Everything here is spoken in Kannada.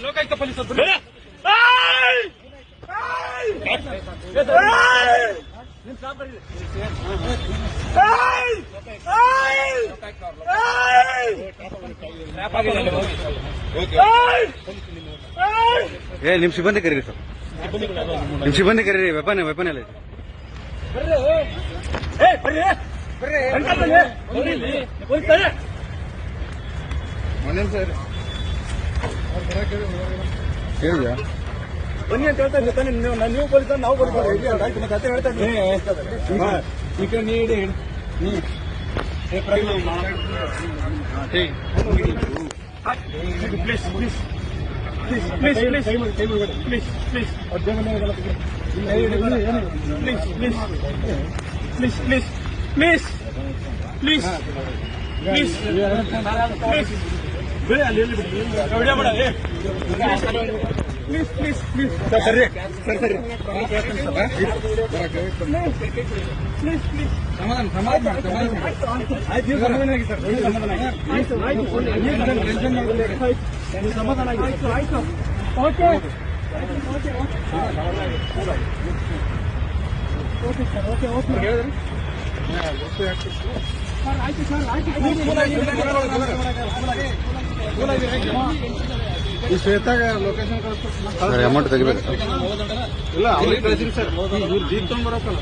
ಲೋಕಾಯುಕ್ತ ಪೊಲೀಸ್ ನಿಮ್ ಸಿಬ್ಬಂದಿ ಕರೀರಿ ಸರ್, ನಿಮ್ ಸಿಬ್ಬಂದಿ ಕರೀರಿ. ವೆಪನ್ ಎಲ್ಲ ಹೇಳಿದ್ಯಾ? ಬನ್ನಿ ಅಂತ ಹೇಳ್ತಾ ಇದ್ದಾನೆ. ನೀವು ಪೊಲೀಸ್ ನಾವು ಬರ್ತಾರೆ ಹೇಳ್ತಾ ನೀಡಿ please please please please please please please please please please please please ಬೇಡ ಅಲ್ಲಿ ವಿಡಿಯೋ ಮಾಡ ಪ್ಲೀಸ್ ಪ್ಲೀಸ್ ಪ್ಲೀಸ್ ಸರಿ ಸರಿ ಪ್ಲೀಸ್ ಪ್ಲೀಸ್ ಸಮಾಧಾನ ಆಯ್ತು ಸಮಾಧಾನ ಆಗಿ ಸರ್ ಸಮಾಧಾನ ಆಗಿ ಆಯ್ತು okay okay sir okay okay ಹೇಳಿದ್ರಿ ಸರ್ ಆಯ್ತು ಸರ್ ಆಯ್ತು ಈ ಶ್ವೇತಾಗ ಲೊಕೇಶನ್ ಕಳಿಸ್ತಾರೆ. ಅಮೌಂಟ್ ತೆಗಿಬೇಕು ಇಲ್ಲ ಅವ್ರಿಗೆ ಕಳಿಸಿರಿ ಸರ್. ಇವ್ರು ಜೀಪ್ ತಗೊಂಡ್ ಬರೋಕ್ಕಲ್ಲ.